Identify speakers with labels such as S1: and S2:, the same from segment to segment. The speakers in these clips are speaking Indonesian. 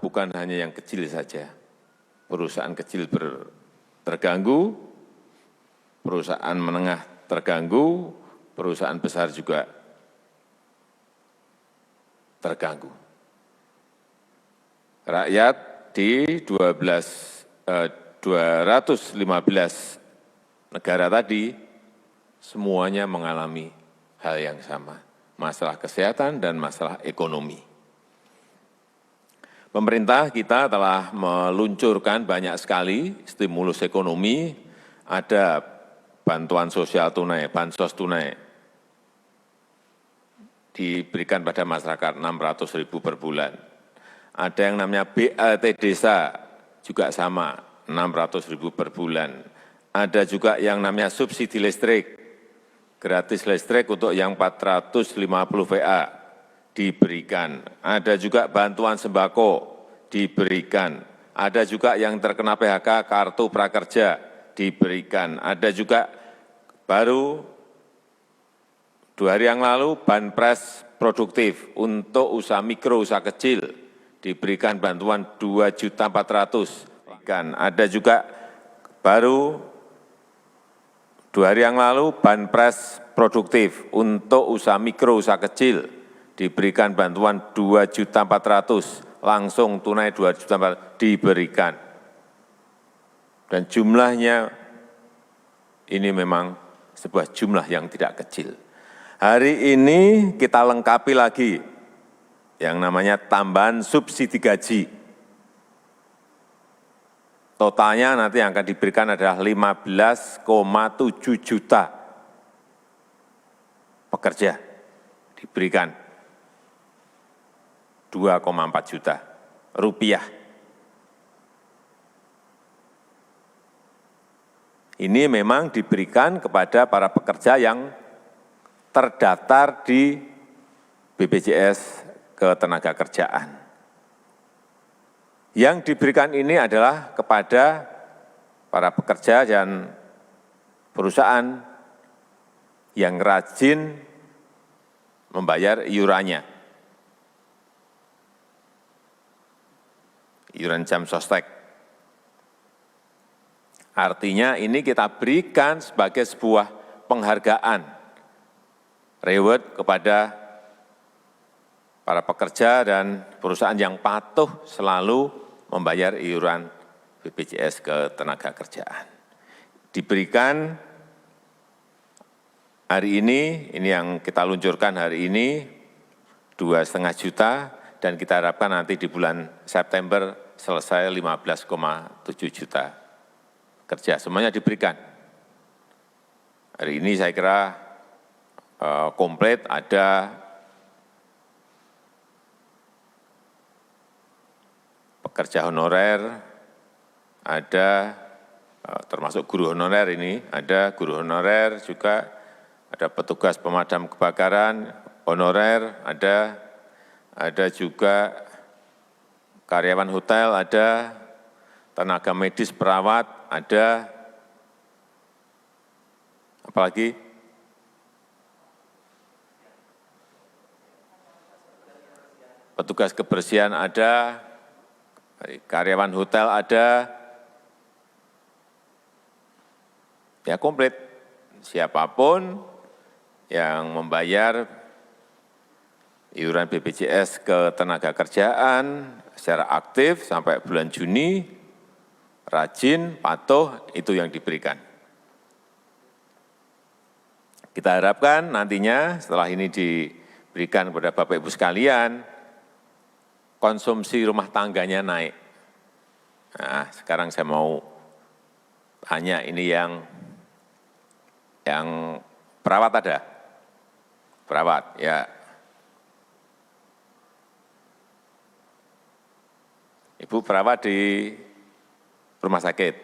S1: bukan hanya yang kecil saja. Perusahaan kecil terganggu, perusahaan menengah terganggu, perusahaan besar juga terganggu. Rakyat di 215 negara tadi semuanya mengalami hal yang sama, masalah kesehatan dan masalah ekonomi. Pemerintah kita telah meluncurkan banyak sekali stimulus ekonomi, ada bantuan sosial tunai, bansos tunai, diberikan pada masyarakat 600.000 per bulan. Ada yang namanya BLT Desa, juga sama, 600.000 per bulan. Ada juga yang namanya subsidi listrik, gratis listrik untuk yang 450 VA diberikan. Ada juga bantuan sembako diberikan. Ada juga yang terkena PHK, kartu prakerja diberikan. Ada juga baru 2 hari yang lalu banpres produktif untuk usaha mikro, usaha kecil, diberikan bantuan 2.400.000. Ada juga baru 2 hari yang lalu banpres produktif untuk usaha mikro, usaha kecil, diberikan bantuan 2.400.000, langsung tunai 2.400.000 diberikan. Dan jumlahnya ini memang sebuah jumlah yang tidak kecil. Hari ini kita lengkapi lagi yang namanya tambahan subsidi gaji. Totalnya nanti yang akan diberikan adalah 15,7 juta pekerja, diberikan 2,4 juta rupiah. Ini memang diberikan kepada para pekerja yang terdaftar di BPJS Ketenagakerjaan. Yang diberikan ini adalah kepada para pekerja dan perusahaan yang rajin membayar iurannya. Iuran jam sostek. Artinya ini kita berikan sebagai sebuah penghargaan, reward kepada para pekerja dan perusahaan yang patuh selalu membayar iuran BPJS Ketenagakerjaan. Diberikan hari ini yang kita luncurkan hari ini, 2,5 juta, dan kita harapkan nanti di bulan September selesai 15,7 juta kerja. Semuanya diberikan. Hari ini saya kira komplit, ada pekerja honorer, ada termasuk guru honorer ini, ada guru honorer juga, ada petugas pemadam kebakaran honorer, ada juga karyawan hotel, ada tenaga medis perawat, ada apalagi petugas kebersihan ada, karyawan hotel ada, ya komplit. Siapapun yang membayar iuran BPJS Ketenagakerjaan secara aktif sampai bulan Juni, rajin, patuh, itu yang diberikan. Kita harapkan nantinya setelah ini diberikan kepada Bapak Ibu sekalian, konsumsi rumah tangganya naik. Nah, sekarang saya mau tanya ini yang perawat ada? Perawat, ya. Ibu perawat di rumah sakit.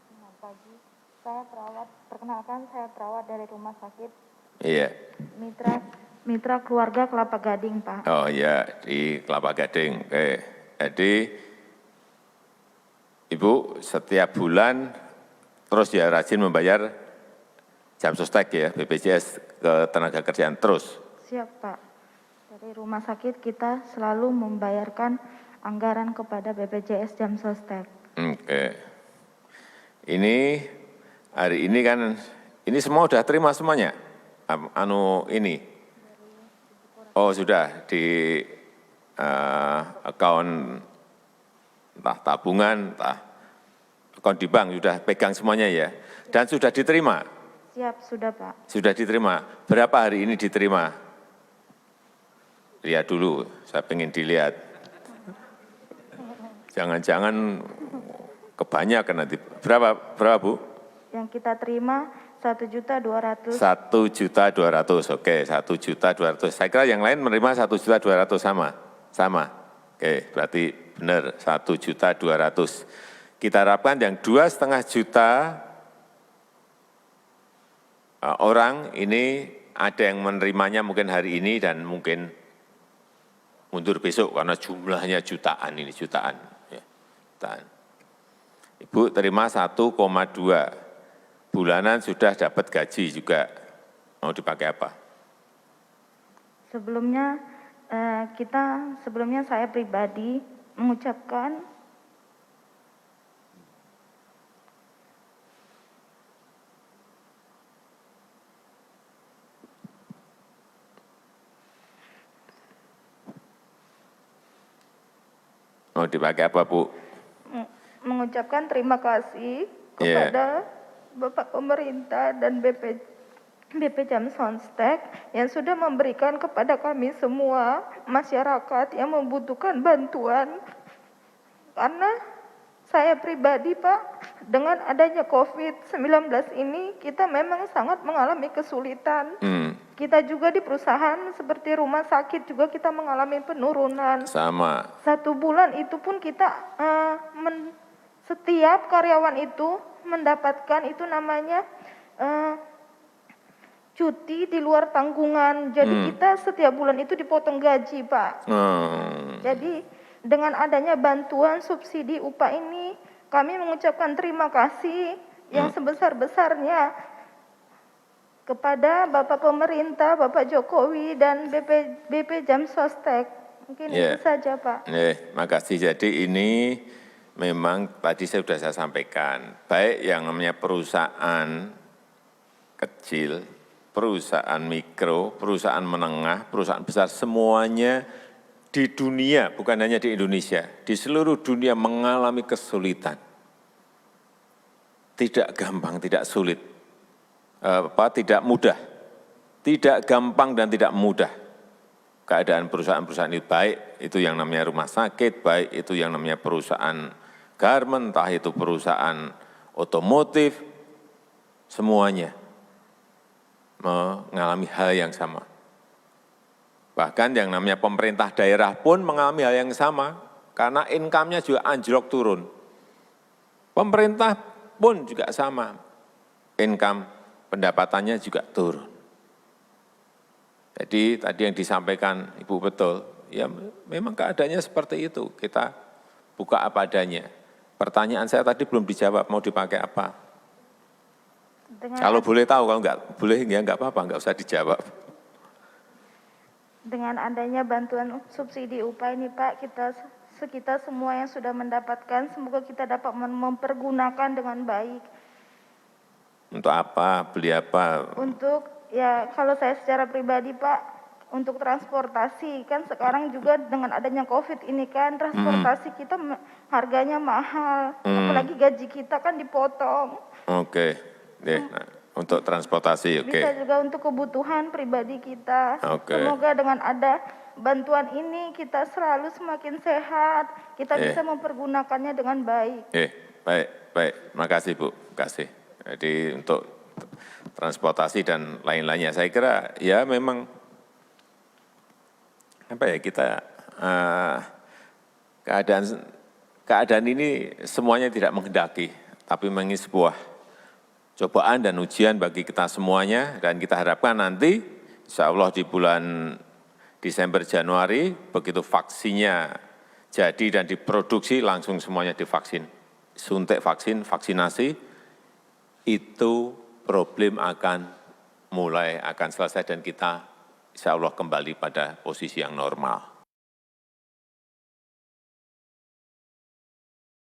S2: Selamat pagi, saya perawat. Perkenalkan, saya perawat dari rumah sakit.
S1: Iya.
S2: Mitra Keluarga Kelapa Gading, Pak.
S1: Oh iya, di Kelapa Gading. Oke. Jadi Ibu setiap bulan terus ya rajin membayar jam sostek ya, BPJS Ketenagakerjaan terus.
S2: Siap, Pak. Dari rumah sakit kita selalu membayarkan anggaran kepada BPJS Jam Sostek.
S1: Oke. Ini hari ini kan, ini semua sudah terima semuanya? Ini? Oh sudah, di akun entah tabungan, entah akun di bank, sudah pegang semuanya ya? Dan sudah diterima?
S2: Siap, sudah, Pak.
S1: Sudah diterima. Berapa hari ini diterima? Lihat dulu, saya ingin dilihat. Jangan-jangan kebanyakan nanti. Berapa Bu?
S2: Yang kita terima 1.200.000.
S1: 1.200.000, oke, 1.200.000. Saya kira yang lain menerima 1.200.000 sama? Sama? Oke, berarti benar 1.200.000. Kita harapkan yang 2,5 juta orang ini ada yang menerimanya mungkin hari ini dan mungkin mundur besok karena jumlahnya jutaan ini, jutaan. Ya, jutaan. Ibu terima 1,2 bulanan sudah dapat gaji juga. Mau dipakai apa?
S2: Sebelumnya saya pribadi mengucapkan
S1: Mau dipakai apa, Bu?
S2: mengucapkan terima kasih kepada Bapak Pemerintah dan BP Jam Sostek yang sudah memberikan kepada kami semua masyarakat yang membutuhkan bantuan. Karena saya pribadi, Pak, dengan adanya COVID-19 ini kita memang sangat mengalami kesulitan. Kita juga di perusahaan seperti rumah sakit juga kita mengalami penurunan.
S1: Sama.
S2: 1 bulan itu pun kita setiap karyawan itu mendapatkan itu namanya cuti di luar tanggungan. Jadi kita setiap bulan itu dipotong gaji, Pak. Jadi dengan adanya bantuan subsidi upah ini, kami mengucapkan terima kasih yang sebesar-besarnya kepada Bapak Pemerintah, Bapak Jokowi, dan BP Jam Sostek. Mungkin itu saja, Pak.
S1: Makasih. Jadi ini memang tadi sudah saya sampaikan, baik yang namanya perusahaan kecil, perusahaan mikro, perusahaan menengah, perusahaan besar, semuanya di dunia, bukan hanya di Indonesia, di seluruh dunia mengalami kesulitan. Tidak gampang, tidak sulit, tidak mudah, tidak gampang dan tidak mudah. Keadaan perusahaan-perusahaan itu baik, itu yang namanya rumah sakit, baik itu yang namanya perusahaan garment, entah itu perusahaan otomotif, semuanya mengalami hal yang sama. Bahkan yang namanya pemerintah daerah pun mengalami hal yang sama, karena income-nya juga anjlok turun. Pemerintah pun juga sama, income pendapatannya juga turun. Jadi tadi yang disampaikan Ibu betul, ya memang keadaannya seperti itu, kita buka apa adanya. Pertanyaan saya tadi belum dijawab, mau dipakai apa? Kalau boleh tahu, kalau enggak boleh ya enggak apa-apa, enggak usah dijawab.
S2: Dengan adanya bantuan subsidi upah ini, Pak, kita semua yang sudah mendapatkan, semoga kita dapat mempergunakan dengan baik.
S1: Untuk apa? Beli apa?
S2: Untuk, ya kalau saya secara pribadi, Pak, untuk transportasi, kan sekarang juga dengan adanya COVID ini kan, transportasi kita harganya mahal, apalagi gaji kita kan dipotong.
S1: Oke, untuk transportasi, oke.
S2: Bisa juga untuk kebutuhan pribadi kita. Semoga dengan ada bantuan ini kita selalu semakin sehat, kita bisa mempergunakannya dengan baik.
S1: Baik. Makasih Bu, kasih. Jadi untuk transportasi dan lain-lainnya, saya kira ya memang kita keadaan ini semuanya tidak menghendaki, tapi memang sebuah cobaan dan ujian bagi kita semuanya, dan kita harapkan nanti insya Allah di bulan Desember Januari begitu vaksinnya jadi dan diproduksi langsung semuanya divaksin, suntik vaksin, vaksinasi, itu problem akan selesai dan kita insya Allah kembali pada posisi yang normal.